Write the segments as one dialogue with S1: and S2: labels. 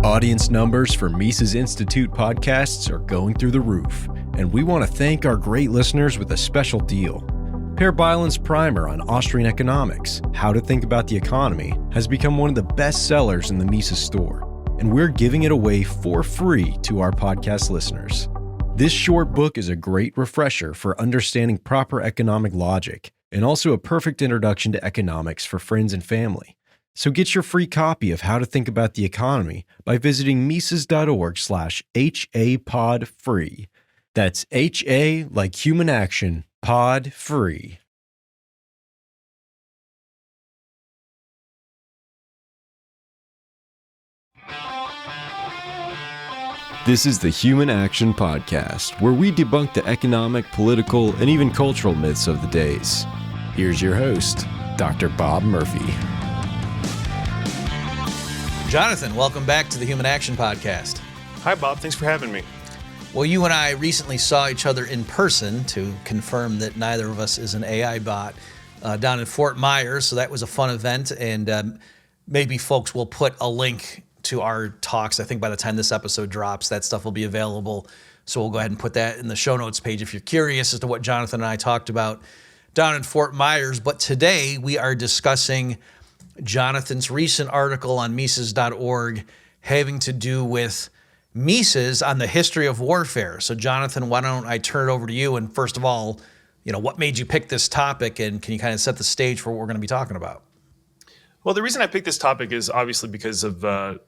S1: Audience numbers for Mises Institute podcasts are going through the roof, and we want to thank our great listeners with a special deal. Per Bylund's primer on Austrian economics, How to Think About the Economy, has become one of the best sellers in the Mises store, and we're giving it away for free to our podcast listeners. This short book is a great refresher for understanding proper economic logic, and also a perfect introduction to economics for friends and family. So get your free copy of How to Think About the Economy by visiting Mises.org/HAPodFree. That's HA like human action, pod free. This is the Human Action Podcast, where we debunk the economic, political, and even cultural myths of the days. Here's your host, Dr. Bob Murphy.
S2: Jonathan, welcome back to the Human Action Podcast.
S3: Hi, Bob. Thanks for having me.
S2: Well, you and I recently saw each other in person to confirm that neither of us is an AI bot down in Fort Myers, so that was a fun event, and maybe folks will put a link to our talks. I think by the time this episode drops, that stuff will be available, so we'll go ahead and put that in the show notes page if you're curious as to what Jonathan and I talked about down in Fort Myers. But today we are discussing Jonathan's recent article on Mises.org having to do with Mises on the history of warfare. So Jonathan, why don't I turn it over to you? And first of all, what made you pick this topic, and can you kind of set the stage for what we're going to be talking about?
S3: Well, the reason I picked this topic is obviously because of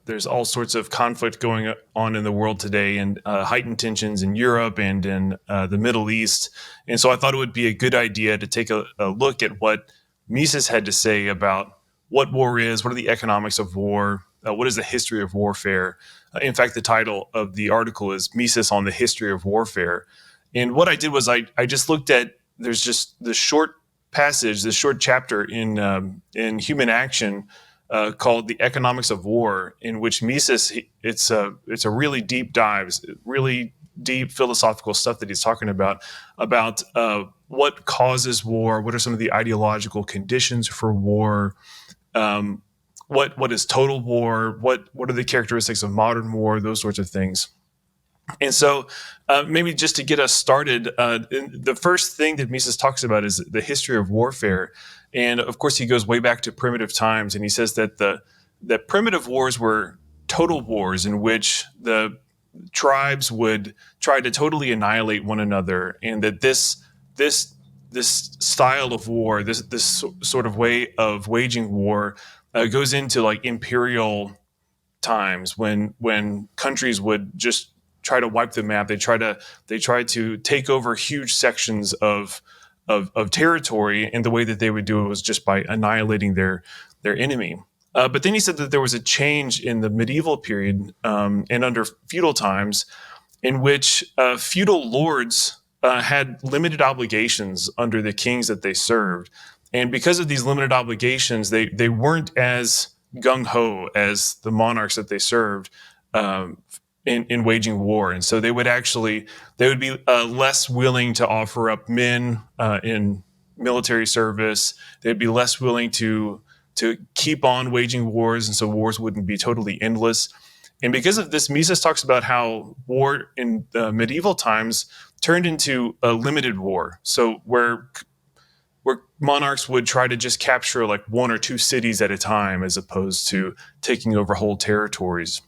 S3: there's all sorts of conflict going on in the world today, and heightened tensions in Europe and in the Middle East. And so I thought it would be a good idea to take a look at what Mises had to say about what war is, what are the economics of war, what is the history of warfare. In fact, the title of the article is Mises on the History of Warfare. And what I did was I just looked at, there's just this short passage, this short chapter in Human Action called The Economics of War, in which Mises, it's a really deep dives, really deep philosophical stuff that he's talking about what causes war, what are some of the ideological conditions for war, what is total war, what are the characteristics of modern war, those sorts of things. And so maybe just to get us started, the first thing that Mises talks about is the history of warfare. And of course, he goes way back to primitive times, and he says that that primitive wars were total wars in which the tribes would try to totally annihilate one another, and that this style of war, this sort of way of waging war, goes into like imperial times when countries would just try to wipe the map. They try to take over huge sections of territory, and the way that they would do it was just by annihilating their enemy. But then he said that there was a change in the medieval period and under feudal times, in which feudal lords had limited obligations under the kings that they served. And because of these limited obligations, they weren't as gung-ho as the monarchs that they served in waging war. And so they would be less willing to offer up men in military service. They'd be less willing to keep on waging wars, and so wars wouldn't be totally endless. And because of this, Mises talks about how war in medieval times turned into a limited war. So where monarchs would try to just capture like one or two cities at a time, as opposed to taking over whole territories.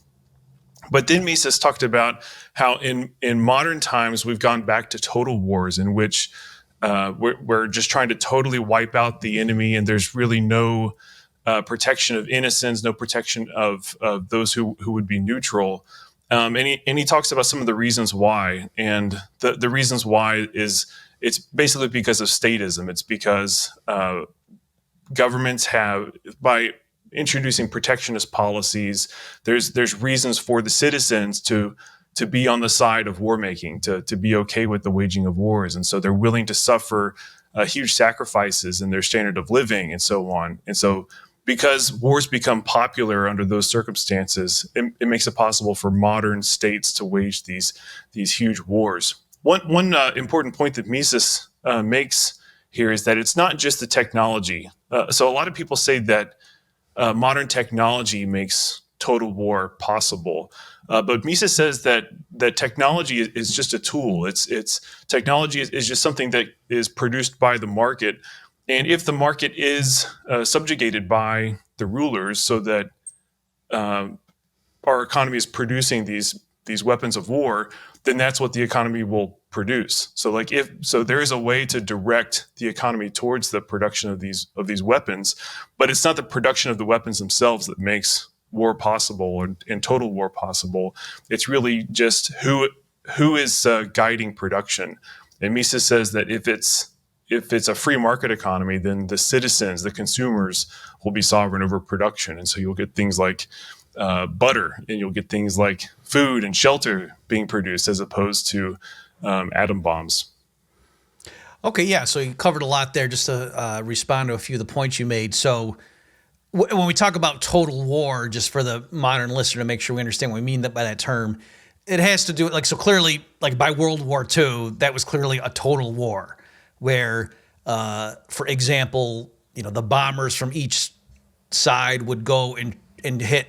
S3: But then Mises talked about how in modern times we've gone back to total wars, in which we're just trying to totally wipe out the enemy, and there's really no protection of innocents, no protection of those who would be neutral. And he talks about some of the reasons why. And the reasons why is it's basically because of statism. It's because governments have, by introducing protectionist policies, there's reasons for the citizens to be on the side of war making, to be okay with the waging of wars. And so they're willing to suffer huge sacrifices in their standard of living and so on. And so because wars become popular under those circumstances, it makes it possible for modern states to wage these huge wars. One important point that Mises makes here is that it's not just the technology. So a lot of people say that modern technology makes total war possible. But Mises says that technology is just a tool. It's technology is just something that is produced by the market, and if the market is subjugated by the rulers, so that our economy is producing these weapons of war, then that's what the economy will produce. So there is a way to direct the economy towards the production of these weapons, but it's not the production of the weapons themselves that makes war possible and total war possible. It's really just who is guiding production. And Mises says that if it's a free market economy, then the citizens, the consumers, will be sovereign over production, and so you'll get things like butter, and you'll get things like food and shelter being produced as opposed to atom bombs.
S2: Okay, yeah. So you covered a lot there. Just to respond to a few of the points you made. So when we talk about total war, just for the modern listener to make sure we understand what we mean by that term, it has to do so clearly, like by World War II, that was clearly a total war, where, for example, the bombers from each side would go and hit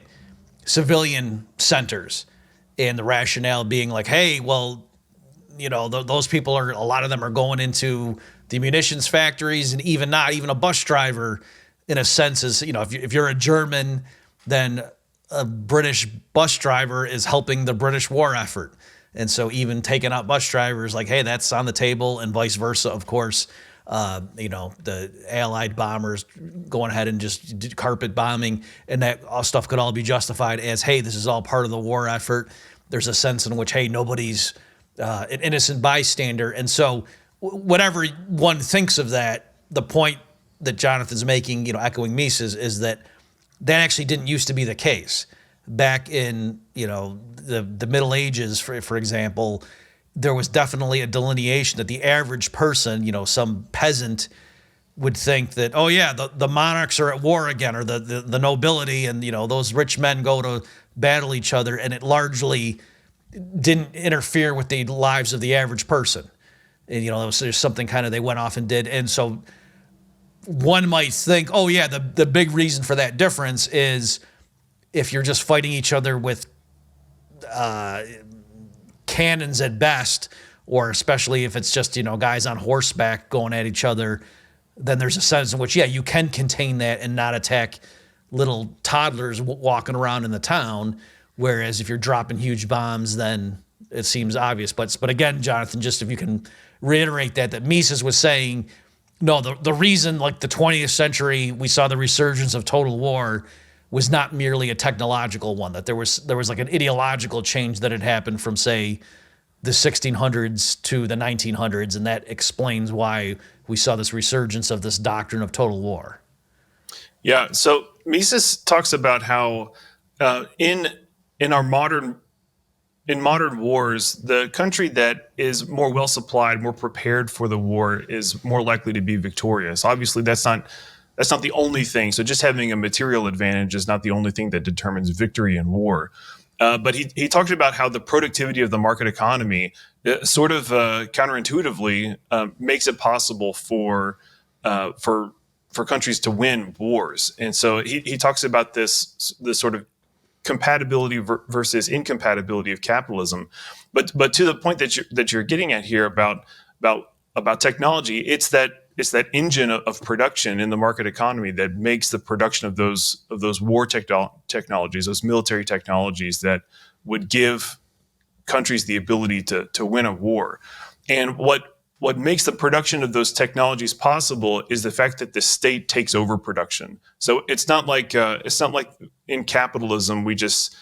S2: civilian centers, and the rationale being like, hey, well, those people a lot of them are going into the munitions factories, and even a bus driver, in a sense, is, if you're a German, then a British bus driver is helping the British war effort. And so even taking out bus drivers, like, hey, that's on the table, and vice versa, of course. The Allied bombers going ahead and just did carpet bombing, and that all stuff could all be justified as, hey, this is all part of the war effort. There's a sense in which, hey, nobody's an innocent bystander. And so whatever one thinks of that, the point that Jonathan's making, echoing Mises, is that actually didn't used to be the case. Back in, the Middle Ages, for example, there was definitely a delineation that the average person, some peasant, would think that, oh yeah, the monarchs are at war again, or the nobility, and those rich men go to battle each other, and it largely didn't interfere with the lives of the average person. And there's something kind of they went off and did. And so one might think, oh yeah, the big reason for that difference is if you're just fighting each other with cannons at best, or especially if it's just, guys on horseback going at each other, then there's a sense in which, yeah, you can contain that and not attack little toddlers walking around in the town. Whereas if you're dropping huge bombs, then it seems obvious. But again, Jonathan, just if you can reiterate that Mises was saying, no, the reason, like the 20th century, we saw the resurgence of total war was not merely a technological one, that there was like an ideological change that had happened from, say, the 1600s to the 1900s, and that explains why we saw this resurgence of this doctrine of total war.
S3: Yeah, so Mises talks about how in modern wars, the country that is more well supplied, more prepared for the war, is more likely to be victorious. Obviously, that's not the only thing. So just having a material advantage is not the only thing that determines victory in war. But he talked about how the productivity of the market economy sort of counterintuitively makes it possible for countries to win wars. And so he talks about this sort of compatibility versus incompatibility of capitalism. But to the point that you're getting at here about technology, it's that engine of production in the market economy that makes the production of those war technologies, those military technologies that would give countries the ability to win a war. And what makes the production of those technologies possible is the fact that the state takes over production. So it's not like in capitalism we just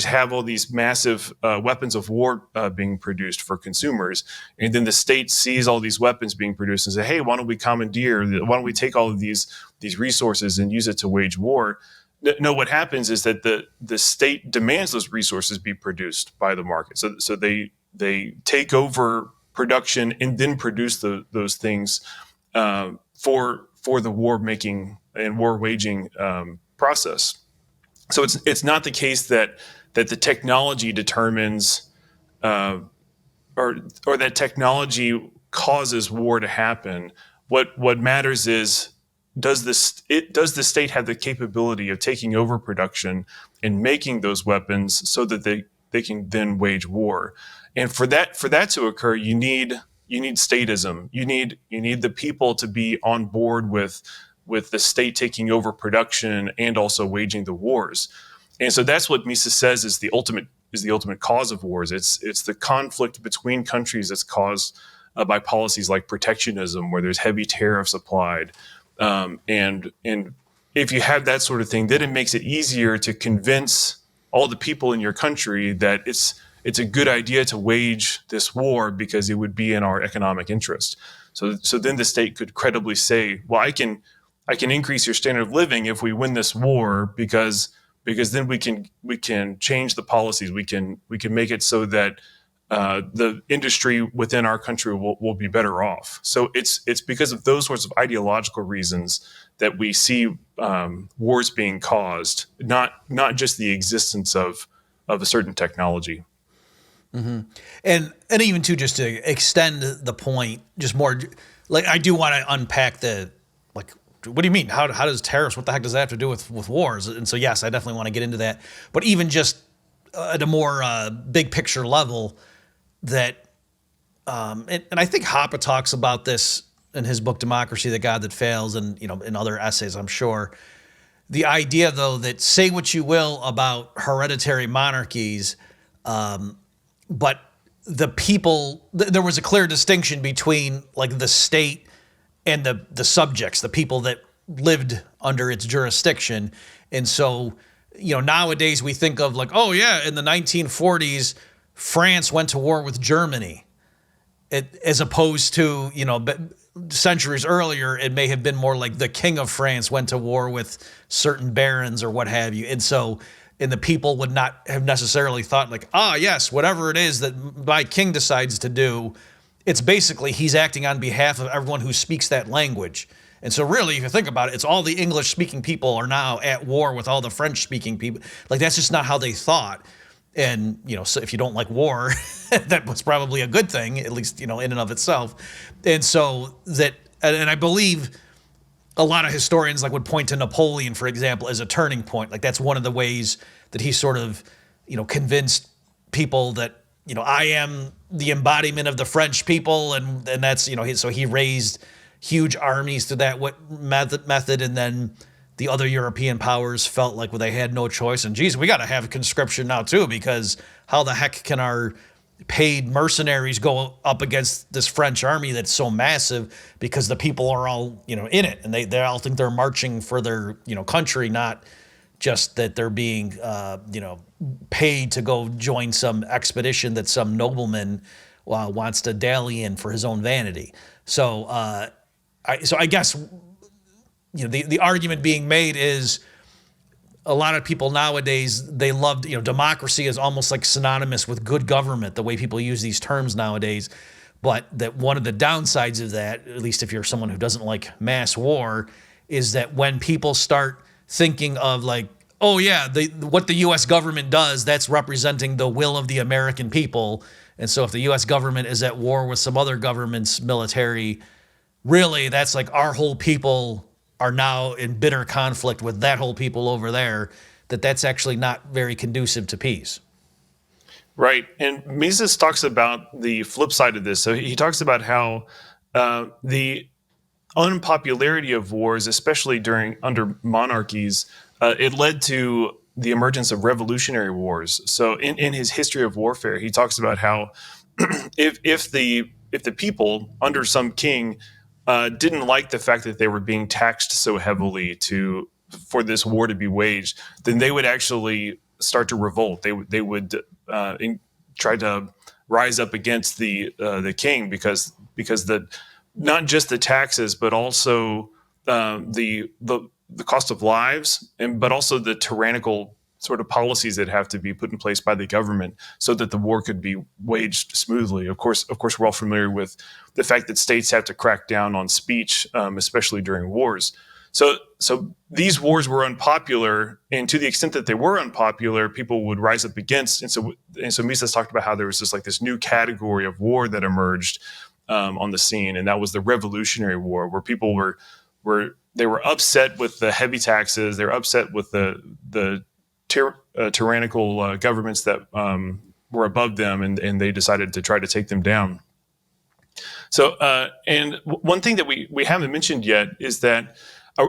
S3: have all these massive weapons of war being produced for consumers, and then the state sees all these weapons being produced and say, "Hey, why don't we commandeer? Why don't we take all of these resources and use it to wage war?" No, what happens is that the state demands those resources be produced by the market. So they take over production and then produce those things for the war making and war waging process. So it's not the case that the technology determines or that technology causes war to happen. What matters is does the state have the capability of taking over production and making those weapons so that they can then wage war? And for that to occur, you need statism. You need the people to be on board with the state taking over production and also waging the wars. And so that's what Mises says is the ultimate cause of wars. It's the conflict between countries that's caused by policies like protectionism, where there's heavy tariffs applied. And if you have that sort of thing, then it makes it easier to convince all the people in your country that it's a good idea to wage this war because it would be in our economic interest. So then the state could credibly say, well, I can increase your standard of living if we win this war because then we can change the policies. We can make it so that the industry within our country will be better off. So it's because of those sorts of ideological reasons that we see wars being caused, not just the existence of a certain technology.
S2: Mm-hmm. And even too, just to extend the point, just more like I do want to unpack what do you mean? How does tariffs? What the heck does that have to do with wars? And so yes, I definitely want to get into that. But even just at a more big picture level, that and I think Hoppe talks about this in his book Democracy, the God That Fails, and in other essays, I'm sure. The idea, though, that say what you will about hereditary monarchies, but the people, there was a clear distinction between like the state and the subjects, the people that lived under its jurisdiction. And so, nowadays we think of like, oh yeah, in the 1940s, France went to war with Germany, as opposed to, centuries earlier, it may have been more like the king of France went to war with certain barons or what have you. And so, and the people would not have necessarily thought like, yes, whatever it is that my king decides to do, it's basically he's acting on behalf of everyone who speaks that language. And so really, if you think about it, it's all the English-speaking people are now at war with all the French-speaking people. Like, that's just not how they thought. And, so if you don't like war, that was probably a good thing, at least, in and of itself. And so and I believe a lot of historians would point to Napoleon, for example, as a turning point. Like, that's one of the ways that he sort of, convinced people that, I am the embodiment of the French people, and that's, so he raised huge armies to that method, and then the other European powers felt like, well, they had no choice, and geez, we got to have conscription now too, because how the heck can our paid mercenaries go up against this French army that's so massive, because the people are all, in it, and they all think they're marching for their, country, not just that they're being, paid to go join some expedition that some nobleman wants to dally in for his own vanity. So, I guess, the argument being made is a lot of people nowadays, they loved, democracy is almost like synonymous with good government, the way people use these terms nowadays. But that one of the downsides of that, at least if you're someone who doesn't like mass war, is that when people start thinking of like, oh yeah, what the U.S. government does, that's representing the will of the American people. And so if the U.S. government is at war with some other government's military, really that's like our whole people are now in bitter conflict with that whole people over there, that's actually not very conducive to peace.
S3: Right. And Mises talks about the flip side of this. So he talks about how the unpopularity of wars, especially under monarchies, it led to the emergence of revolutionary wars. So in his history of warfare, he talks about how if the people under some king didn't like the fact that they were being taxed so heavily for this war to be waged, then they would actually start to revolt. They would try to rise up against the king because not just the taxes, but also the cost of lives, but also the tyrannical sort of policies that have to be put in place by the government so that the war could be waged smoothly. Of course, we're all familiar with the fact that states have to crack down on speech, especially during wars. So these wars were unpopular, and to the extent that they were unpopular, people would rise up against. And so Mises talked about how there was this new category of war that emerged on the scene, and that was the Revolutionary War, where people were they were upset with the heavy taxes. They were upset with the tyrannical governments that were above them, and they decided to try to take them down. So, and one thing that we haven't mentioned yet is that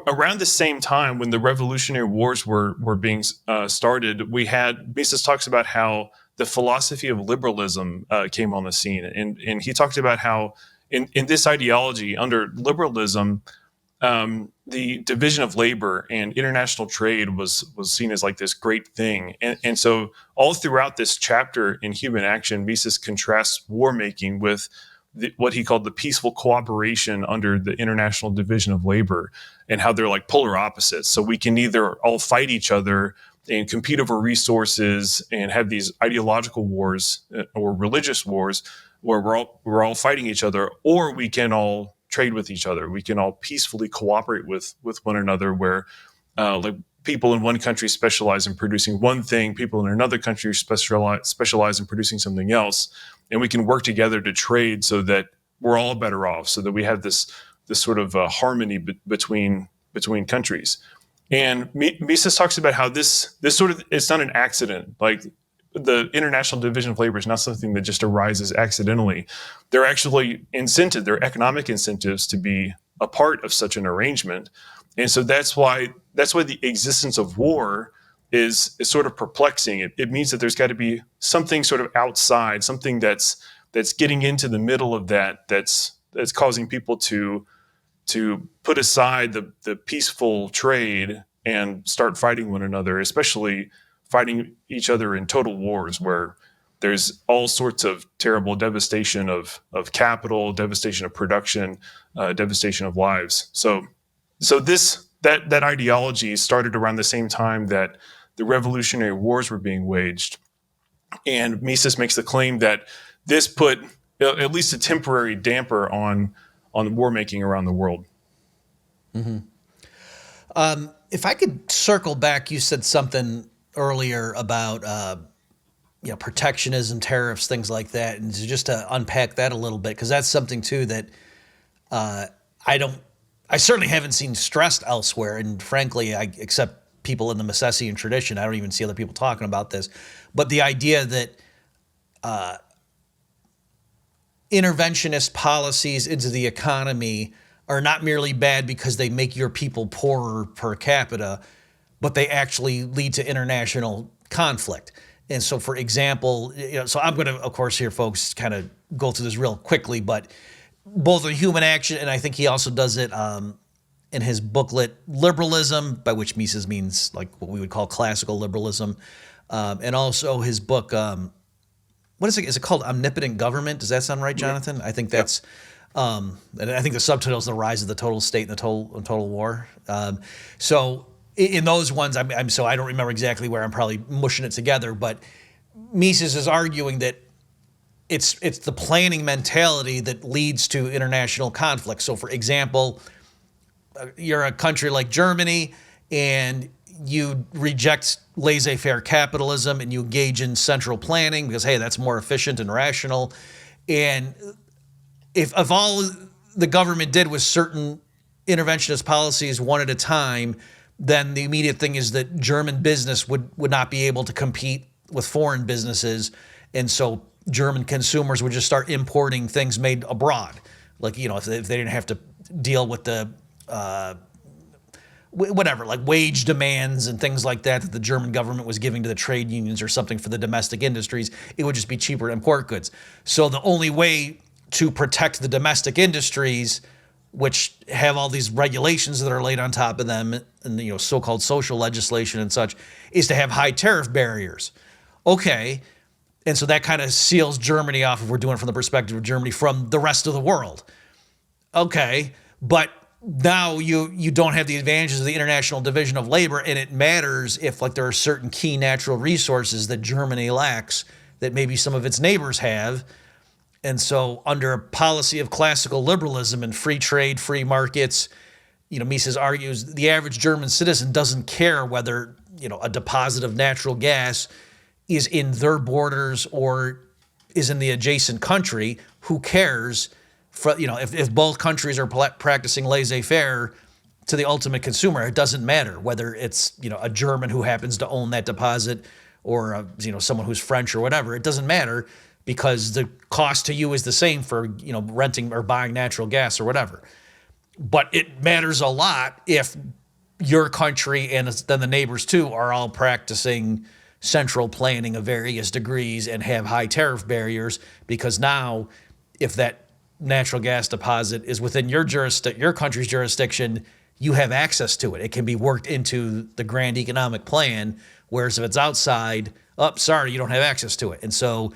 S3: around the same time when the Revolutionary Wars were being started, we had Mises talks about how the philosophy of liberalism came on the scene, and he talked about how in this ideology under liberalism, the division of labor and international trade was seen as like this great thing. And so all throughout this chapter in Human Action, Mises contrasts war making with what he called the peaceful cooperation under the international division of labor, and how they're like polar opposites. So we can either all fight each other and compete over resources and have these ideological wars or religious wars where we're all fighting each other, or we can all trade with each other. We can all peacefully cooperate with one another, where like people in one country specialize in producing one thing, people in another country specialize in producing something else, and we can work together to trade so that we're all better off, so that we have this sort of harmony between countries. And Mises talks about how this sort of, it's not an accident. Like the international division of labor is not something that just arises accidentally. There are actually there are economic incentives to be a part of such an arrangement. And so that's why the existence of war is sort of perplexing. It means that there's got to be something sort of outside, something that's getting into the middle of that's causing people to put aside the peaceful trade and start fighting one another, especially fighting each other in total wars where there's all sorts of terrible devastation of capital, devastation of production, devastation of lives. So that ideology started around the same time that the Revolutionary Wars were being waged. And Mises makes the claim that this put at least a temporary damper on war making around the world.
S2: Mm-hmm. If I could circle back, you said something earlier about protectionism, tariffs, things like that, and just to unpack that a little bit, because that's something too that I certainly haven't seen stressed elsewhere, and frankly, except people in the Misesian tradition, I don't even see other people talking about this. But the idea that interventionist policies into the economy are not merely bad because they make your people poorer per capita, but they actually lead to international conflict. And so, for example, so I'm going to, of course, here, folks, kind of go through this real quickly, but both in Human Action, and I think he also does it in his booklet, Liberalism, by which Mises means like what we would call classical liberalism, and also his book, what is it? Is it called Omnipotent Government? Does that sound right, Jonathan? I think that's, and I think the subtitle is The Rise of the Total State and the Total War. So in those ones, so I don't remember exactly where, I'm probably mushing it together, but Mises is arguing that it's the planning mentality that leads to international conflict. So for example, you're a country like Germany and you reject laissez-faire capitalism and you engage in central planning because, hey, that's more efficient and rational. And if all the government did was certain interventionist policies one at a time, then the immediate thing is that German business would not be able to compete with foreign businesses. And so German consumers would just start importing things made abroad. Like, if they didn't have to deal with the whatever, like wage demands and things like that the German government was giving to the trade unions or something for the domestic industries, it would just be cheaper to import goods. So the only way to protect the domestic industries, which have all these regulations that are laid on top of them and so-called social legislation and such, is to have high tariff barriers. Okay, and so that kind of seals Germany off, if we're doing it from the perspective of Germany, from the rest of the world. Okay, but now you don't have the advantages of the international division of labor, and it matters if there are certain key natural resources that Germany lacks that maybe some of its neighbors have. And so under a policy of classical liberalism and free trade, free markets, Mises argues the average German citizen doesn't care whether, a deposit of natural gas is in their borders or is in the adjacent country. Who cares? If both countries are practicing laissez-faire, to the ultimate consumer. It doesn't matter whether it's, a German who happens to own that deposit or, someone who's French or whatever. It doesn't matter because the cost to you is the same for, renting or buying natural gas or whatever. But it matters a lot if your country and then the neighbors too are all practicing central planning of various degrees and have high tariff barriers, because now if that natural gas deposit is within your country's jurisdiction, you have access to it. It can be worked into the grand economic plan, whereas if it's outside, sorry, you don't have access to it. And so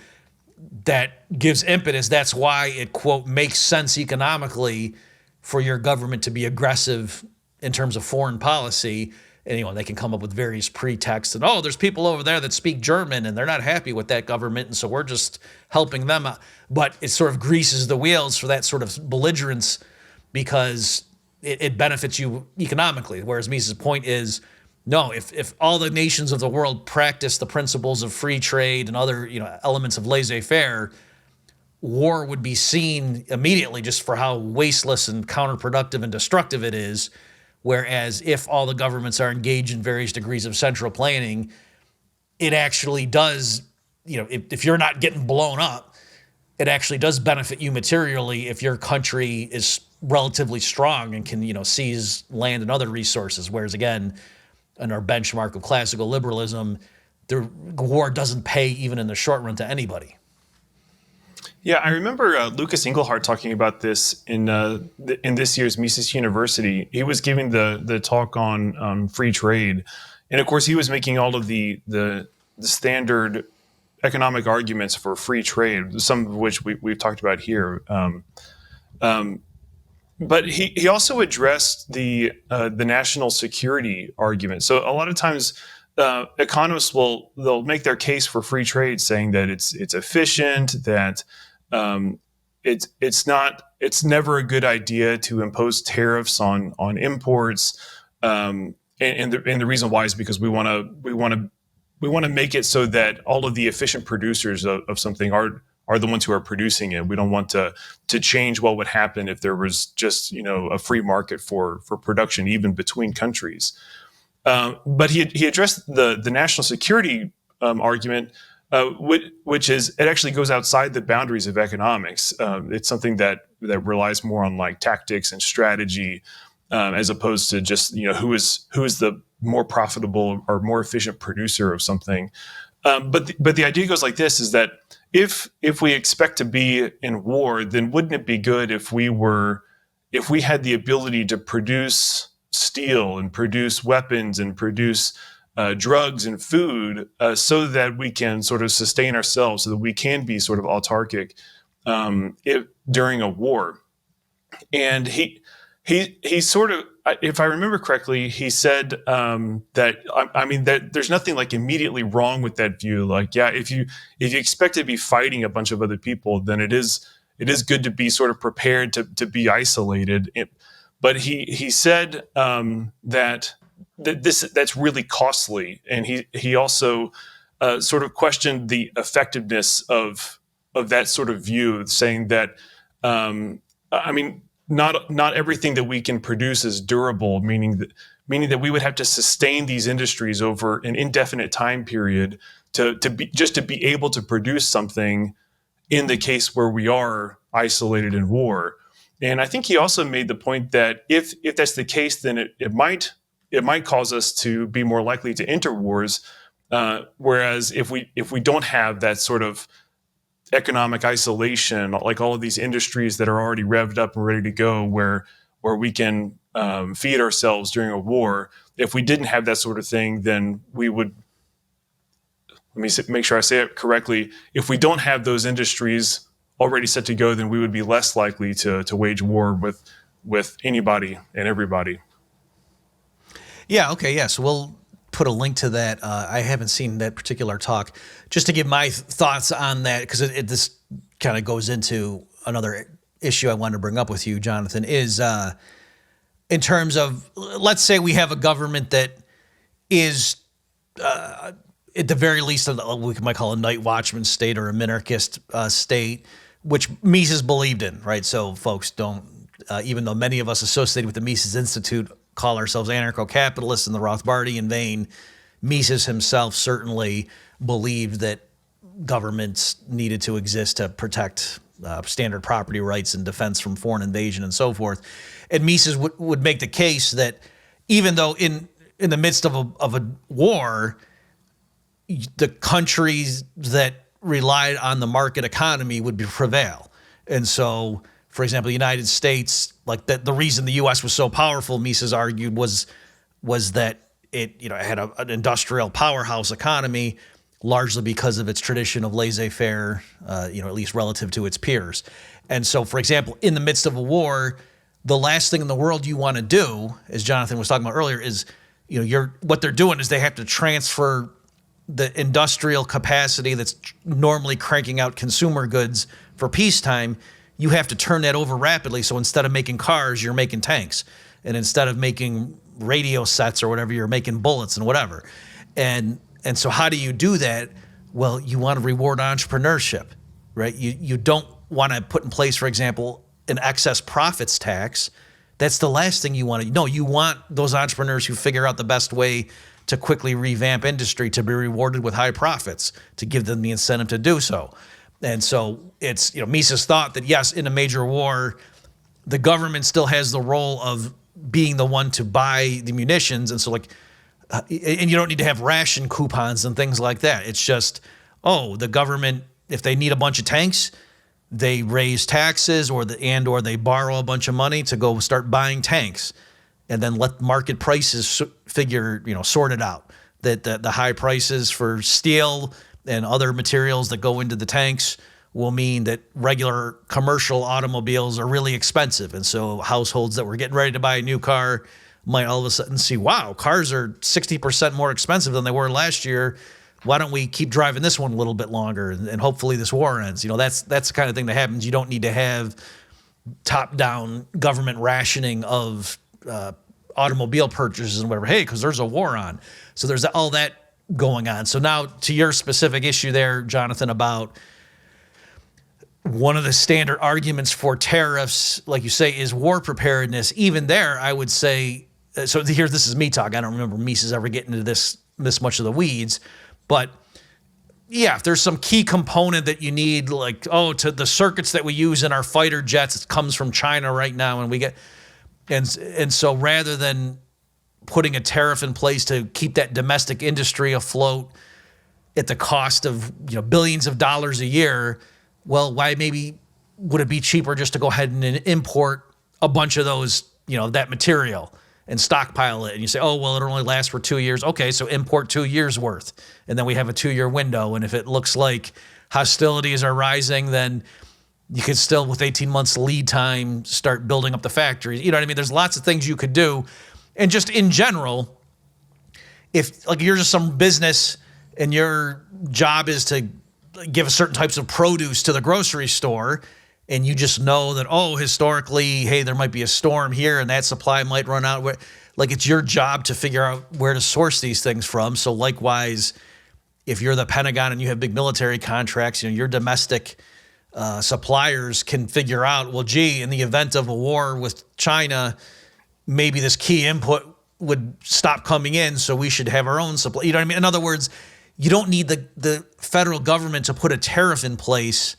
S2: that gives impetus. That's why it, quote, makes sense economically for your government to be aggressive in terms of foreign policy. And, they can come up with various pretexts and, there's people over there that speak German and they're not happy with that government, and so we're just helping them out. But it sort of greases the wheels for that sort of belligerence because it benefits you economically. Whereas Mises' point is, no, if all the nations of the world practice the principles of free trade and other, elements of laissez-faire, war would be seen immediately just for how wasteless and counterproductive and destructive it is. Whereas if all the governments are engaged in various degrees of central planning, it actually does, if you're not getting blown up, it actually does benefit you materially if your country is relatively strong and can, seize land and other resources. Whereas again, in our benchmark of classical liberalism, the war doesn't pay even in the short run to anybody.
S3: Yeah, I remember Lucas Engelhardt talking about this in this year's Mises University. He was giving the talk on free trade, and of course, he was making all of the standard economic arguments for free trade, some of which we've talked about here. But he also addressed the national security argument. So a lot of times, economists they'll make their case for free trade, saying that it's efficient, that it's never a good idea to impose tariffs on imports, and the reason why is because we want to make it so that all of the efficient producers of something are the ones who are producing it. We don't want to change what would happen if there was just a free market for production, even between countries. But he addressed the national security argument, which is it actually goes outside the boundaries of economics. It's something that relies more on like tactics and strategy, as opposed to just who is the more profitable or more efficient producer of something. But the idea goes like this: is that if we expect to be in war, then wouldn't it be good if we had the ability to produce steel and produce weapons and produce drugs and food, so that we can sort of sustain ourselves, so that we can be sort of autarkic during a war? And he sort of, if I remember correctly, he said that there's nothing like immediately wrong with that view. Like, yeah, if you expect to be fighting a bunch of other people, then it is good to be sort of prepared to be isolated. But he said that that's really costly, and he also sort of questioned the effectiveness of that sort of view, saying that not everything that we can produce is durable, meaning that we would have to sustain these industries over an indefinite time period to be able to produce something in the case where we are isolated in war. And I think he also made the point that if that's the case, then it might cause us to be more likely to enter wars. Whereas if we don't have that sort of economic isolation, like all of these industries that are already revved up and ready to go, where we can feed ourselves during a war, if we didn't have that sort of thing, then we would, let me make sure I say it correctly, if we don't have those industries already set to go, then we would be less likely to wage war with anybody and everybody.
S2: Yeah, okay, yeah, so we'll put a link to that. I haven't seen that particular talk. Just to give my thoughts on that, because this kind of goes into another issue I wanted to bring up with you, Jonathan, is in terms of, let's say we have a government that is, at the very least, we might call a night watchman state or a minarchist state, which Mises believed in, right? So folks don't, even though many of us associated with the Mises Institute call ourselves anarcho-capitalists in the Rothbardian vein. Mises himself certainly believed that governments needed to exist to protect standard property rights and defense from foreign invasion and so forth. And Mises would make the case that even though in the midst of a war, the countries that relied on the market economy would prevail. And so, for example, the United States, like the reason the U.S. was so powerful, Mises argued, was that it had an industrial powerhouse economy, largely because of its tradition of laissez-faire, at least relative to its peers. And so, for example, in the midst of a war, the last thing in the world you want to do, as Jonathan was talking about earlier, is what they're doing is they have to transfer the industrial capacity that's normally cranking out consumer goods for peacetime. You have to turn that over rapidly. So instead of making cars, you're making tanks. And instead of making radio sets or whatever, you're making bullets and whatever. And so how do you do that? Well, you want to reward entrepreneurship, right? You don't want to put in place, for example, an excess profits tax. That's the last thing you want to. No, you want those entrepreneurs who figure out the best way to quickly revamp industry to be rewarded with high profits, to give them the incentive to do so. And so it's, Mises thought that, yes, in a major war, the government still has the role of being the one to buy the munitions. And so and you don't need to have ration coupons and things like that. It's just, the government, if they need a bunch of tanks, they raise taxes or they borrow a bunch of money to go start buying tanks, and then let market prices sort it out. That the high prices for steel and other materials that go into the tanks will mean that regular commercial automobiles are really expensive. And so households that were getting ready to buy a new car might all of a sudden see, wow, cars are 60% more expensive than they were last year. Why don't we keep driving this one a little bit longer, and hopefully this war ends? That's the kind of thing that happens. You don't need to have top-down government rationing of automobile purchases and whatever. Hey, because there's a war on. So there's all that going on. So now to your specific issue there, Jonathan, about one of the standard arguments for tariffs, like you say, is war preparedness. Even there, I would say, so here, this is me talk. I don't remember Mises ever getting into this much of the weeds. But yeah, if there's some key component that you need, to the circuits that we use in our fighter jets, it comes from China right now, and we get, and so rather than putting a tariff in place to keep that domestic industry afloat at the cost of billions of dollars a year, well, why maybe would it be cheaper just to go ahead and import a bunch of those, that material and stockpile it? And you say, oh, well, it'll only last for 2 years. Okay, so import 2 years worth. And then we have a 2-year window. And if it looks like hostilities are rising, then you could still, with 18 months lead time, start building up the factories. You know what I mean? There's lots of things you could do. And just in general, if you're just some business and your job is to give certain types of produce to the grocery store, and you just know that, historically, hey, there might be a storm here and that supply might run out. It's your job to figure out where to source these things from. So likewise, if you're the Pentagon and you have big military contracts, your domestic suppliers can figure out, well, gee, in the event of a war with China, maybe this key input would stop coming in, so we should have our own supply. You know what I mean? In other words, you don't need the federal government to put a tariff in place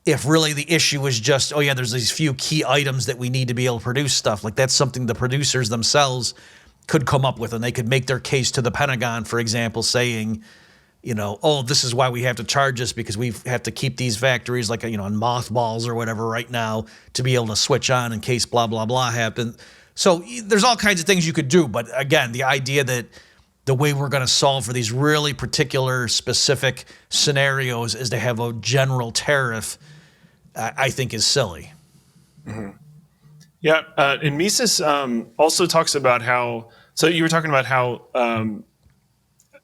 S2: if really the issue is just, there's these few key items that we need to be able to produce stuff. That's something the producers themselves could come up with, and they could make their case to the Pentagon, for example, saying, this is why we have to charge us, because we have to keep these factories on mothballs or whatever right now to be able to switch on in case blah, blah, blah happens. So there's all kinds of things you could do. But again, the idea that the way we're going to solve for these really particular specific scenarios is to have a general tariff, I think is silly.
S3: Mm-hmm. Yeah. And Mises also talks about how, so you were talking about how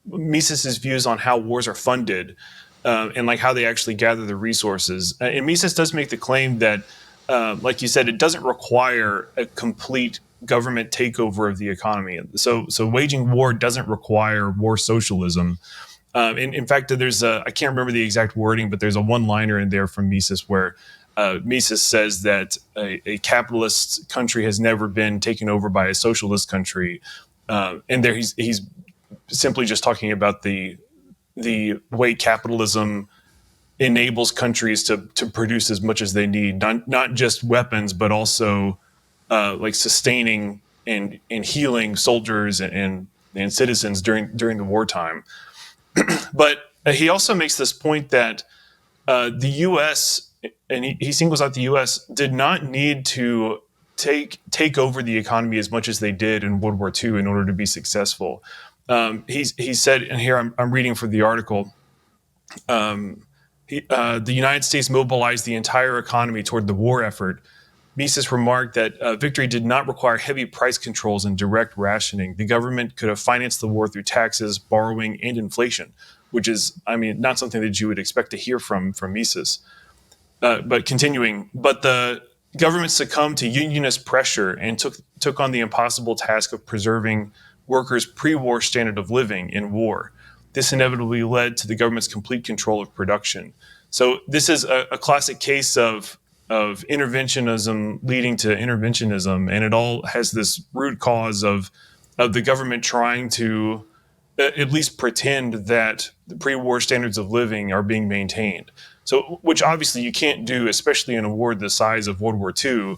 S3: Mises' views on how wars are funded and how they actually gather the resources. And Mises does make the claim that, like you said, it doesn't require a complete government takeover of the economy. So waging war doesn't require war socialism. In fact, there's I can't remember the exact wording, but there's a one-liner in there from Mises where Mises says that a capitalist country has never been taken over by a socialist country, and there he's simply just talking about the way capitalism enables countries to produce as much as they need, not just weapons, but also like sustaining and healing soldiers and citizens during the wartime. But he also makes this point that the U.S., and he singles out the U.S., did not need to take over the economy as much as they did in World War II in order to be successful. He said, and here I'm reading from the article, the United States mobilized the entire economy toward the war effort. Mises remarked that victory did not require heavy price controls and direct rationing. The government could have financed the war through taxes, borrowing, and inflation, which is, not something that you would expect to hear from Mises. But continuing, but the government succumbed to unionist pressure and took on the impossible task of preserving workers' pre-war standard of living in war. This inevitably led to the government's complete control of production. So this is a classic case of interventionism leading to interventionism, and it all has this root cause of the government trying to at least pretend that the pre-war standards of living are being maintained. So, which obviously you can't do, especially in a war the size of World War II.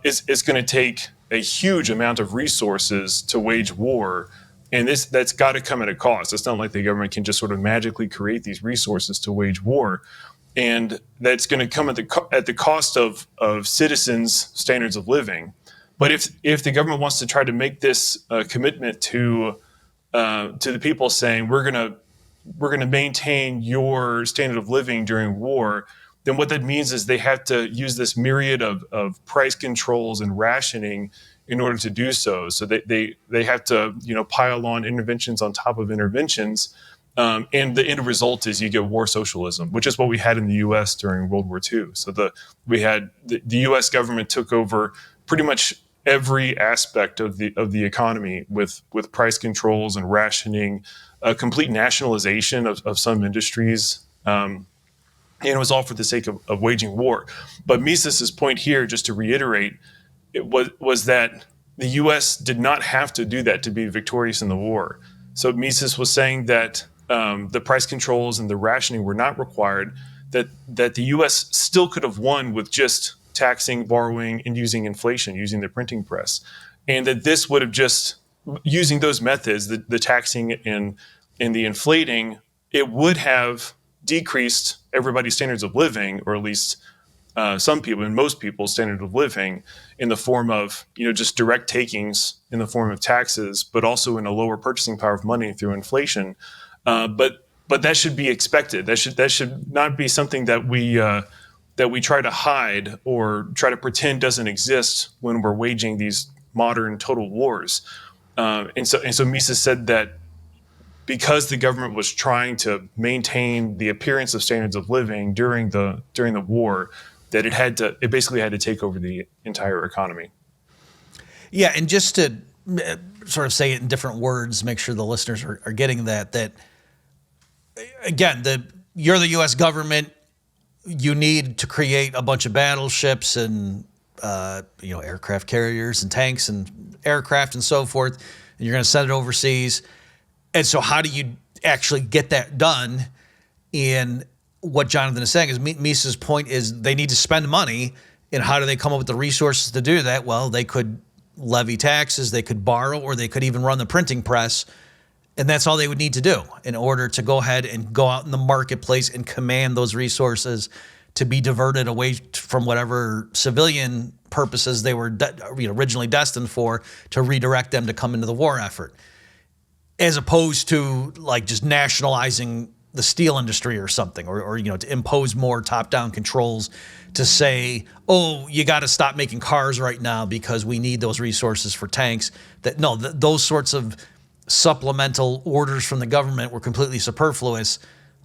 S3: It's going to take a huge amount of resources to wage war, and that's got to come at a cost. It's not like the government can just sort of magically create these resources to wage war, and that's going to come at the cost of citizens' standards of living. But if the government wants to try to make this commitment to the people, saying we're going to maintain your standard of living during war, then what that means is they have to use this myriad of price controls and rationing in order to do so. So they have to pile on interventions on top of interventions, and the end result is you get war socialism, which is what we had in the U.S. during World War II. So the U.S. government took over pretty much every aspect of the economy with price controls and rationing, a complete nationalization of some industries. And it was all for the sake of waging war. But Mises's point here, just to reiterate, was that the U.S. did not have to do that to be victorious in the war. So Mises was saying that the price controls and the rationing were not required, that the U.S. still could have won with just taxing, borrowing, and using inflation, using the printing press. And that this would have just, using those methods, the taxing and the inflating, it would have decreased everybody's standards of living, or at least some people and most people's standard of living, in the form of just direct takings in the form of taxes, but also in a lower purchasing power of money through inflation. But that should be expected. That should not be something that we try to hide or try to pretend doesn't exist when we're waging these modern total wars. And so Mises said that because the government was trying to maintain the appearance of standards of living during the war, that it basically had to take over the entire economy.
S2: Yeah, and just to sort of say it in different words, make sure the listeners are getting that again, you're the U.S. government, you need to create a bunch of battleships and aircraft carriers and tanks and aircraft and so forth, and you're going to send it overseas. And so how do you actually get that done? And what Jonathan is saying is Mises' point is they need to spend money, and how do they come up with the resources to do that? Well, they could levy taxes, they could borrow, or they could even run the printing press, and that's all they would need to do in order to go ahead and go out in the marketplace and command those resources to be diverted away from whatever civilian purposes they were originally destined for, to redirect them to come into the war effort, as opposed to like just nationalizing the steel industry or something, or to impose more top-down controls to say, oh, you got to stop making cars right now because we need those resources for tanks. Those sorts of supplemental orders from the government were completely superfluous.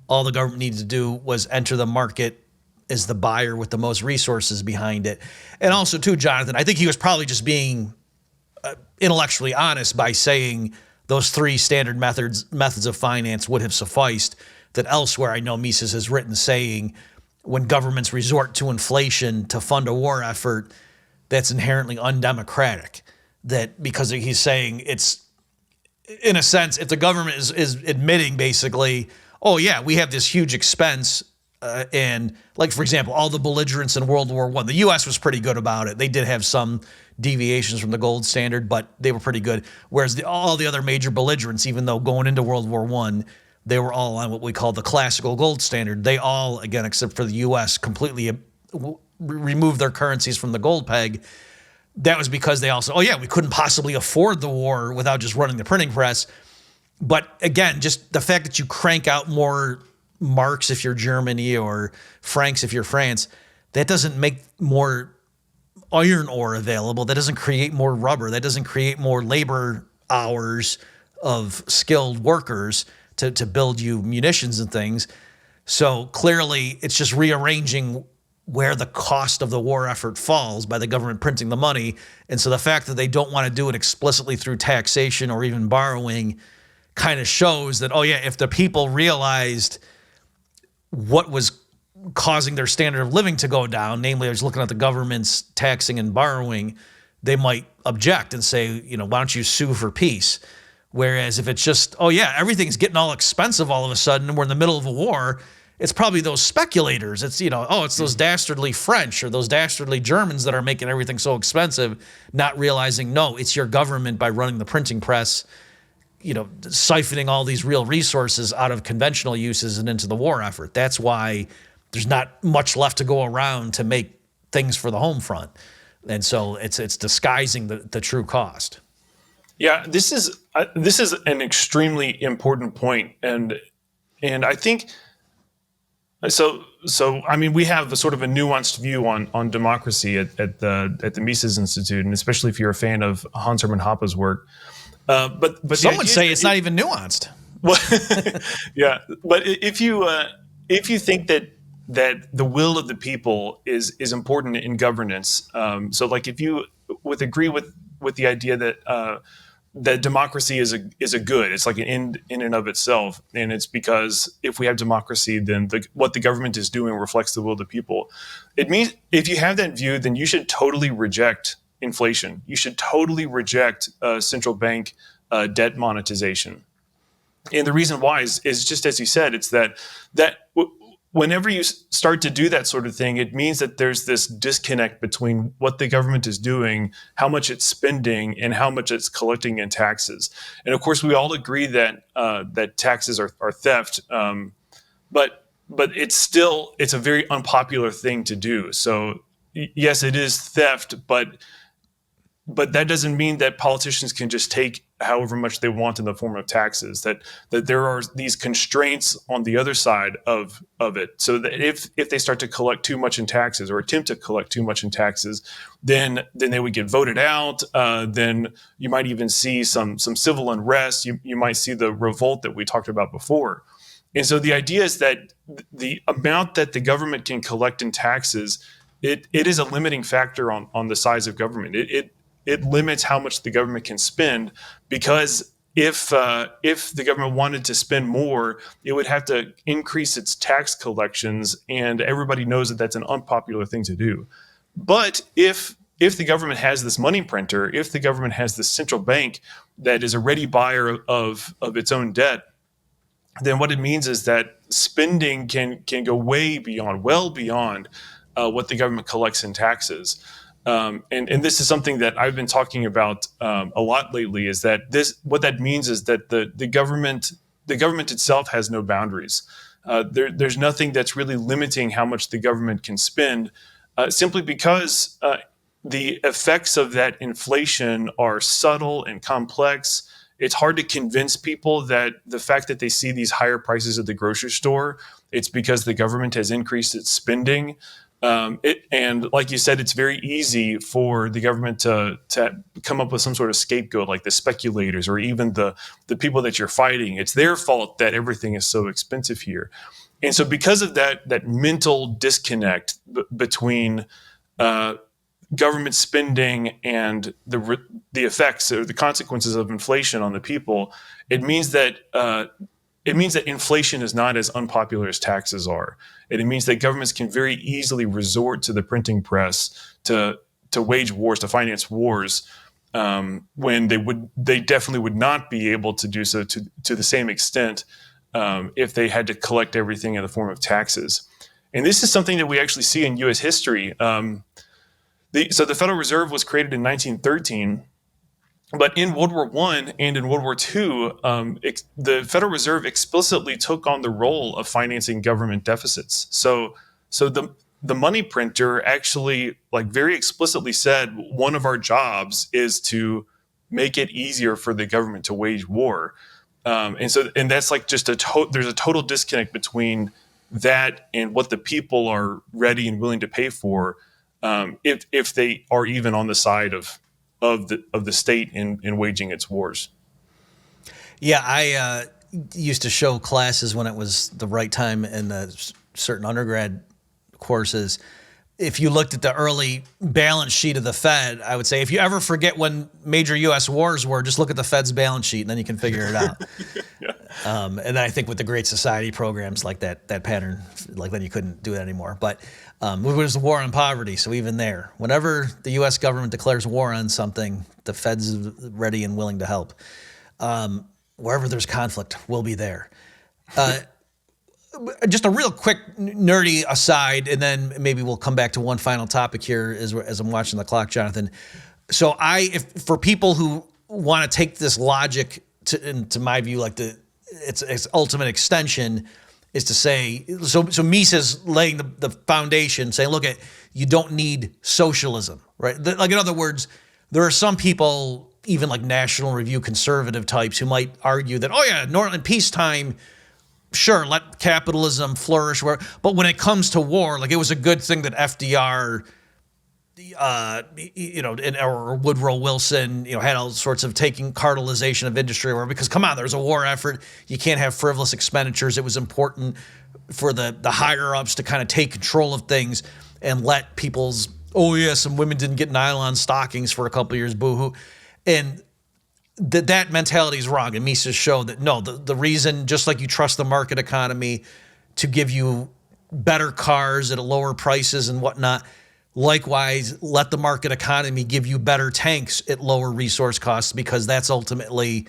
S2: All the government needed to do was enter the market as the buyer with the most resources behind it. And also too, Jonathan, I think he was probably just being intellectually honest by saying those three standard methods of finance would have sufficed. That elsewhere, I know Mises has written saying, when governments resort to inflation to fund a war effort, that's inherently undemocratic. That because he's saying it's, in a sense, if the government is admitting basically, oh yeah, we have this huge expense, and like, for example, all the belligerents in World War I, the U.S. was pretty good about it. They did have some deviations from the gold standard, but they were pretty good. Whereas all the other major belligerents, even though going into World War I, they were all on what we call the classical gold standard. They all, again, except for the U.S., completely removed their currencies from the gold peg. That was because they also, we couldn't possibly afford the war without just running the printing press. But again, just the fact that you crank out more marks if you're Germany or francs if you're France, that doesn't make more iron ore available. That doesn't create more rubber. That doesn't create more labor hours of skilled workers to build you munitions and things. So clearly it's just rearranging where the cost of the war effort falls by the government printing the money. And so the fact that they don't want to do it explicitly through taxation or even borrowing kind of shows that, if the people realized what was causing their standard of living to go down, namely I was looking at the government's taxing and borrowing, they might object and say, why don't you sue for peace? Whereas if it's just, everything's getting all expensive all of a sudden and we're in the middle of a war, it's probably those speculators. It's, it's those dastardly French or those dastardly Germans that are making everything so expensive, not realizing, no, it's your government by running the printing press, siphoning all these real resources out of conventional uses and into the war effort. That's why there's not much left to go around to make things for the home front. And so it's disguising the true cost.
S3: Yeah, this is an extremely important point, and I think so. I mean, we have a sort of a nuanced view on democracy at the Mises Institute, and especially if you're a fan of Hans Hermann Hoppe's work. But
S2: some would say it's not even nuanced.
S3: Well, yeah, but if you think that the will of the people is important in governance, so like if you would agree with the idea that democracy is a good, it's like an end in and of itself, and it's because if we have democracy, then what the government is doing reflects the will of the people. It means if you have that view, then you should totally reject inflation. You should totally reject central bank debt monetization. And the reason why is just as you said, it's that whenever you start to do that sort of thing, it means that there's this disconnect between what the government is doing, how much it's spending, and how much it's collecting in taxes. And of course, we all agree that that taxes are theft, but it's a very unpopular thing to do. So yes, it is theft, but that doesn't mean that politicians can just take however much they want in the form of taxes, that there are these constraints on the other side of it. So that if they start to collect too much in taxes or attempt to collect too much in taxes, then they would get voted out. Then you might even see some civil unrest. You might see the revolt that we talked about before. And so the idea is that the amount that the government can collect in taxes, it is a limiting factor on the size of government. It limits how much the government can spend, because if the government wanted to spend more, it would have to increase its tax collections, and everybody knows that that's an unpopular thing to do. But if the government has this money printer, if the government has this central bank that is a ready buyer of its own debt, then what it means is that spending can go well beyond what the government collects in taxes. And this is something that I've been talking about a lot lately, is that what that means is that the government itself has no boundaries. There's nothing that's really limiting how much the government can spend, simply because the effects of that inflation are subtle and complex. It's hard to convince people that the fact that they see these higher prices at the grocery store, it's because the government has increased its spending. And like you said, it's very easy for the government to come up with some sort of scapegoat, like the speculators or even the people that you're fighting. It's their fault that everything is so expensive here. And so because of that mental disconnect between government spending and the effects or the consequences of inflation on the people, it means that it means that inflation is not as unpopular as taxes are. And it means that governments can very easily resort to the printing press to wage wars, to finance wars, when they definitely would not be able to do so to the same extent if they had to collect everything in the form of taxes. And this is something that we actually see in U.S. history. So the Federal Reserve was created in 1913, but in World War I and in World War II, the Federal Reserve explicitly took on the role of financing government deficits. So the money printer actually very explicitly said one of our jobs is to make it easier for the government to wage war. And that's just there's a total disconnect between that and what the people are ready and willing to pay for, if they are even on the side of the state in waging its wars.
S2: Yeah, I used to show classes when it was the right time in the certain undergrad courses. If you looked at the early balance sheet of the Fed, I would say if you ever forget when major U.S. wars were, just look at the Fed's balance sheet and then you can figure it out.
S3: Yeah.
S2: And I think with the Great Society programs like that pattern, then you couldn't do it anymore. But it was the war on poverty. So even there, whenever the U.S. government declares war on something, the Fed's ready and willing to help. Wherever there's conflict, we'll be there. Just a real quick nerdy aside, and then maybe we'll come back to one final topic here as I'm watching the clock, Jonathan. So for people who want to take this logic into my view, its ultimate extension is to say, so Mises laying the foundation, saying, look, you don't need socialism, right? In other words, there are some people, even like National Review conservative types, who might argue that, in peacetime, sure, let capitalism flourish. But when it comes to war, it was a good thing that FDR, or Woodrow Wilson, had all sorts of taking cartelization of industry, because come on, there's a war effort. You can't have frivolous expenditures. It was important for the higher ups to kind of take control of things and let people's, some women didn't get nylon stockings for a couple of years, boo-hoo. And that mentality is wrong. And Mises showed that no, the reason, just like you trust the market economy to give you better cars at lower prices and whatnot, likewise, let the market economy give you better tanks at lower resource costs, because that's ultimately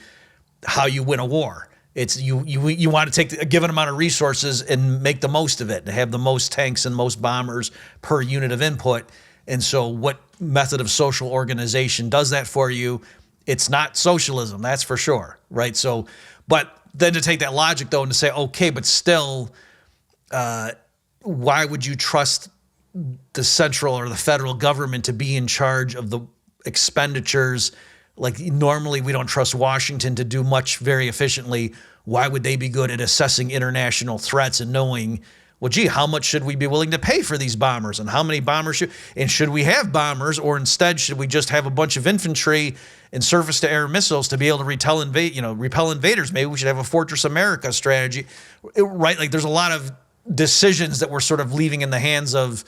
S2: how you win a war. It's you want to take a given amount of resources and make the most of it, and have the most tanks and most bombers per unit of input. And so what method of social organization does that for you? It's not socialism, that's for sure, right? So, but then to take that logic, though, and to say, okay, but still, why would you trust the central or the federal government to be in charge of the expenditures? Normally we don't trust Washington to do much very efficiently. Why would they be good at assessing international threats and knowing, how much should we be willing to pay for these bombers, and how many bombers should we have bombers, or instead should we just have a bunch of infantry and surface-to-air missiles to be able to repel invaders? Maybe we should have a Fortress America strategy, right? There's a lot of decisions that we're sort of leaving in the hands of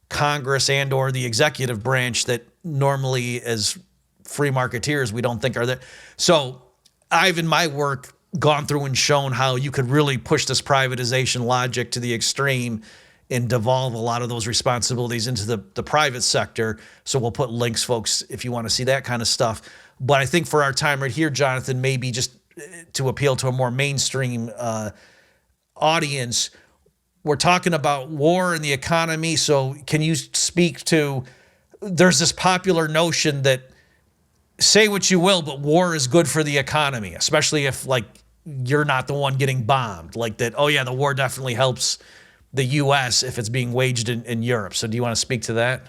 S2: Congress and or the executive branch that normally, as free marketeers, we don't think are there. So I've, in my work, gone through and shown how you could really push this privatization logic to the extreme and devolve a lot of those responsibilities into the private sector. So we'll put links, folks, if you want to see that kind of stuff. But I think for our time right here, Jonathan, maybe just to appeal to a more mainstream audience, we're talking about war and the economy. So can you speak to, there's this popular notion that, say what you will, but war is good for the economy, especially if you're not the one getting bombed. The war definitely helps the U.S. if it's being waged in Europe. So do you want to speak to that?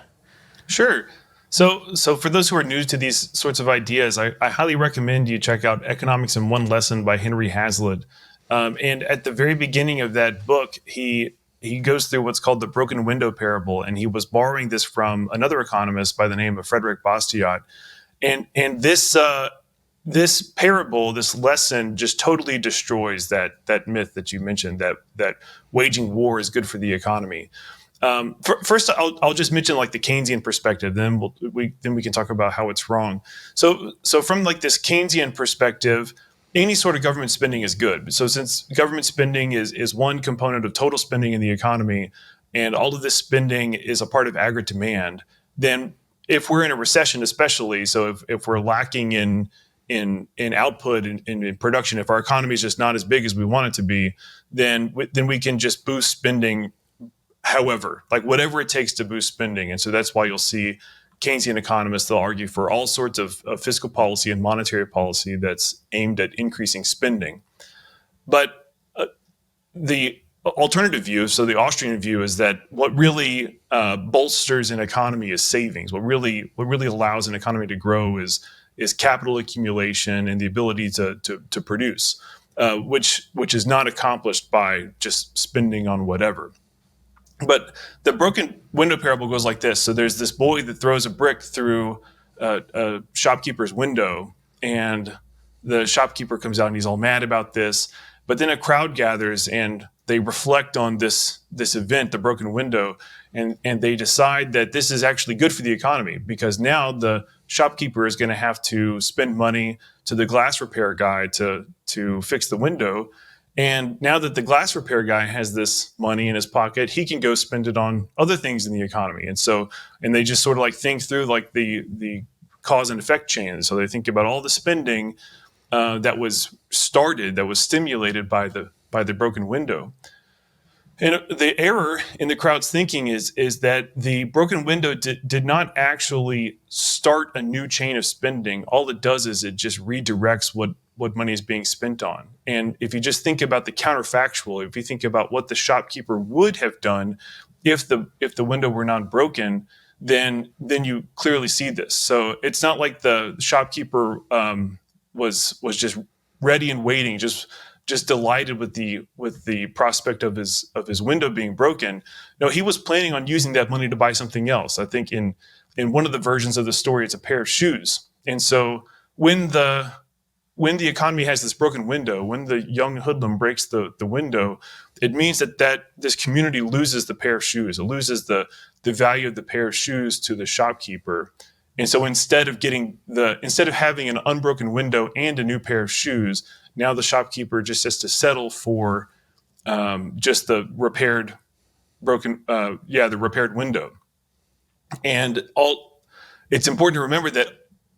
S3: Sure. So for those who are new to these sorts of ideas, I highly recommend you check out Economics in One Lesson by Henry Hazlitt. And at the very beginning of that book, he goes through what's called the broken window parable, and he was borrowing this from another economist by the name of Frederick Bastiat. And this parable, this lesson, just totally destroys that myth that you mentioned, that waging war is good for the economy. First, I'll just mention the Keynesian perspective. Then we can talk about how it's wrong. So from this Keynesian perspective, any sort of government spending is good. So since government spending is one component of total spending in the economy, and all of this spending is a part of aggregate demand, then if we're in a recession, especially, so if we're lacking in output and in production, if our economy is just not as big as we want it to be, then we can just boost spending, however, like whatever it takes to boost spending. And so that's why you'll see Keynesian economists, they'll argue for all sorts of fiscal policy and monetary policy that's aimed at increasing spending. But the alternative view, so the Austrian view, is that what really bolsters an economy is savings. What really allows an economy to grow is capital accumulation and the ability to produce, which is not accomplished by just spending on whatever. But the broken window parable goes like this. So there's this boy that throws a brick through a shopkeeper's window, and the shopkeeper comes out and he's all mad about this. But then a crowd gathers and they reflect on this event, the broken window, and they decide that this is actually good for the economy, because now the shopkeeper is going to have to spend money to the glass repair guy to fix the window. And now that the glass repair guy has this money in his pocket, he can go spend it on other things in the economy. And they just sort of like think through like the cause and effect chain. So they think about all the spending that was stimulated by the broken window. And the error in the crowd's thinking is that the broken window did not actually start a new chain of spending. All it does is it just redirects what money is being spent on. And if you just think about the counterfactual, if you think about what the shopkeeper would have done if the window were not broken, then you clearly see this. So it's not like the shopkeeper was just ready and waiting, just delighted with the prospect of his window being broken. No, he was planning on using that money to buy something else. I think in one of the versions of the story, it's a pair of shoes. And so when the economy has this broken window, when the young hoodlum breaks the window, it means that this community loses the pair of shoes. It loses the value of the pair of shoes to the shopkeeper. And so instead of having an unbroken window and a new pair of shoes, now the shopkeeper just has to settle for just the repaired window. And it's important to remember that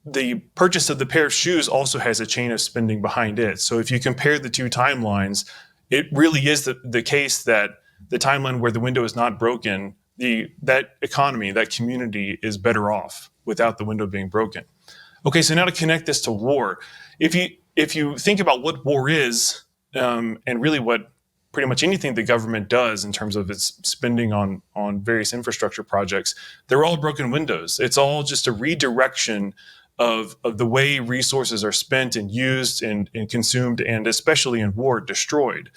S3: the purchase of the pair of shoes also has a chain of spending behind it. So if you compare the two timelines, it really is the case that the timeline where the window is not broken, that economy, that community is better off without the window being broken. Okay, so now to connect this to war, if you think about what war is, and really what pretty much anything the government does in terms of its spending on various infrastructure projects, they're all broken windows. It's all just a redirection of the way resources are spent and used and consumed, and especially in war, destroyed.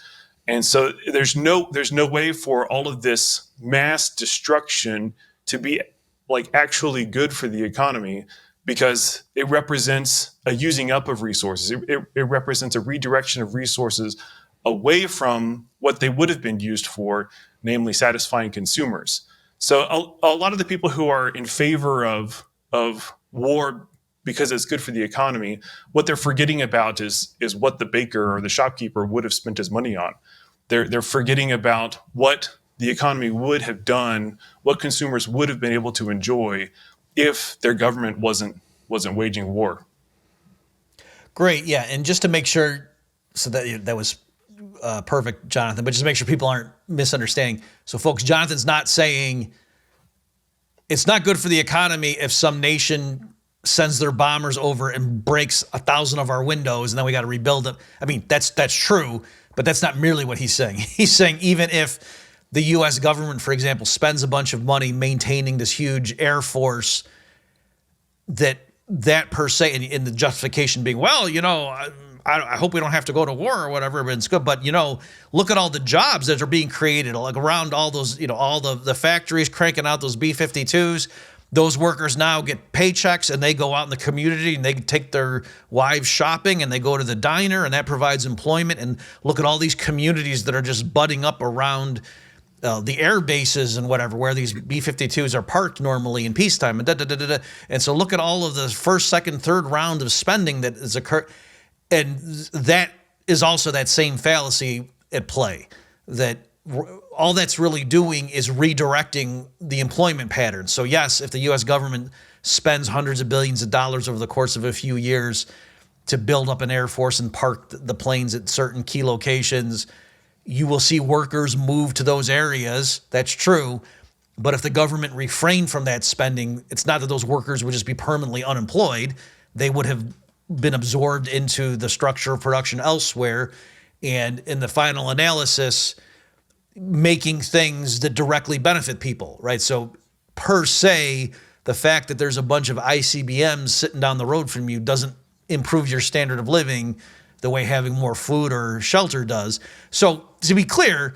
S3: And so there's no way for all of this mass destruction to be like actually good for the economy, because it represents a using up of resources. It represents a redirection of resources away from what they would have been used for, namely satisfying consumers. So a lot of the people who are in favor of war because it's good for the economy, what they're forgetting about is what the baker or the shopkeeper would have spent his money on. They're forgetting about what the economy would have done, what consumers would have been able to enjoy if their government wasn't waging war.
S2: Great, yeah, and just to make sure, so that was perfect, Jonathan, but just to make sure people aren't misunderstanding. So folks, Jonathan's not saying it's not good for the economy if some nation sends their bombers over and breaks 1,000 of our windows and then we got to rebuild them. I mean, that's true, but that's not merely what he's saying. He's saying even if the U.S. government, for example, spends a bunch of money maintaining this huge air force, that per se, and the justification being, well, I hope we don't have to go to war or whatever, but it's good. But, look at all the jobs that are being created, like around all those, all the factories cranking out those B-52s. Those workers now get paychecks and they go out in the community and they take their wives shopping and they go to the diner, and that provides employment. And look at all these communities that are just budding up around the air bases and whatever, where these B-52s are parked normally in peacetime. And so look at all of the first, second, third round of spending that is occurred. And that is also that same fallacy at play, that all that's really doing is redirecting the employment pattern. So yes, if the U.S. government spends hundreds of billions of dollars over the course of a few years to build up an Air Force and park the planes at certain key locations, you will see workers move to those areas. That's true. But if the government refrained from that spending, it's not that those workers would just be permanently unemployed. They would have been absorbed into the structure of production elsewhere. And in the final analysis, making things that directly benefit people, right? So per se, the fact that there's a bunch of ICBMs sitting down the road from you doesn't improve your standard of living the way having more food or shelter does. So to be clear,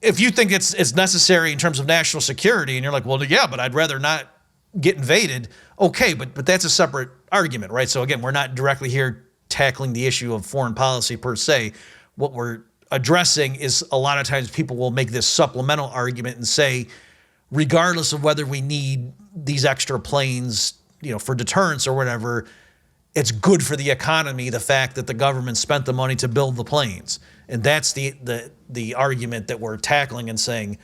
S2: if you think it's necessary in terms of national security, and you're like, well, yeah, but I'd rather not get invaded. Okay, but that's a separate argument, right? So again, we're not directly here tackling the issue of foreign policy per se. What we're addressing is a lot of times people will make this supplemental argument and say, regardless of whether we need these extra planes, for deterrence or whatever, it's good for the economy, the fact that the government spent the money to build the planes. And that's the argument that we're tackling and saying,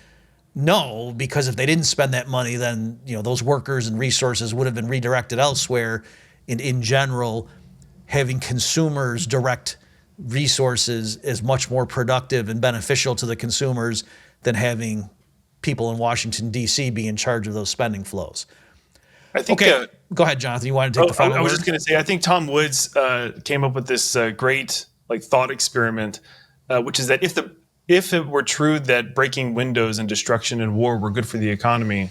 S2: no, because if they didn't spend that money, then those workers and resources would have been redirected elsewhere. And in general, having consumers direct resources is much more productive and beneficial to the consumers than having people in Washington, D.C. be in charge of those spending flows.
S3: I think.
S2: Okay, go ahead, Jonathan. You want to take the final word?
S3: I was just going to say, I think Tom Woods came up with this great thought experiment, which is that if it were true that breaking windows and destruction and war were good for the economy,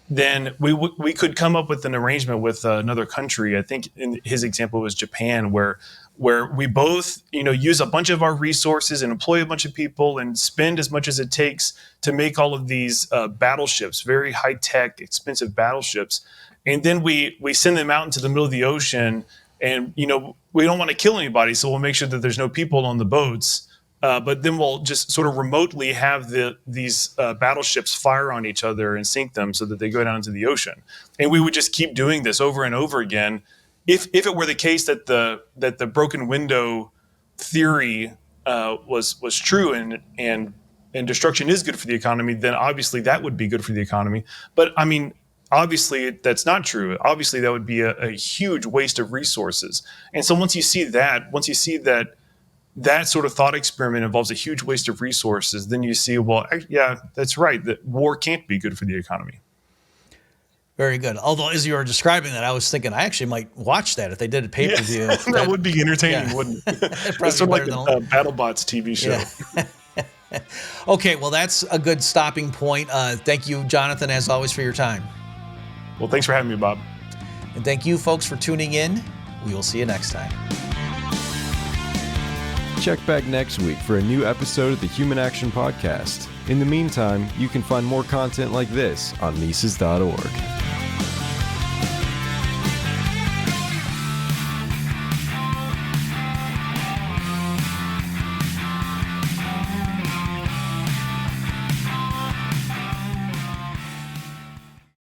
S3: then we could come up with an arrangement with another country. I think in his example was Japan, where we both use a bunch of our resources and employ a bunch of people and spend as much as it takes to make all of these battleships, very high tech, expensive battleships, and then we send them out into the middle of the ocean, and we don't want to kill anybody, so we'll make sure that there's no people on the boats. But then we'll just sort of remotely have these battleships fire on each other and sink them so that they go down into the ocean. And we would just keep doing this over and over again. If it were the case that the broken window theory was true and destruction is good for the economy, then obviously that would be good for the economy. But I mean, obviously that's not true. Obviously that would be a huge waste of resources. And so once you see that sort of thought experiment involves a huge waste of resources, then you see, well, yeah, that's right, that war can't be good for the economy.
S2: Very good. Although, as you were describing that, I was thinking I actually might watch that if they did a pay-per-view.
S3: Yeah, that would be entertaining, wouldn't it? It's sort of like a BattleBots TV show.
S2: Yeah. Okay, well, that's a good stopping point. Thank you, Jonathan, as always, for your time.
S3: Well, thanks for having me, Bob.
S2: And thank you, folks, for tuning in. We will see you next time.
S1: Check back next week for a new episode of the Human Action Podcast. In the meantime, you can find more content like this on Mises.org.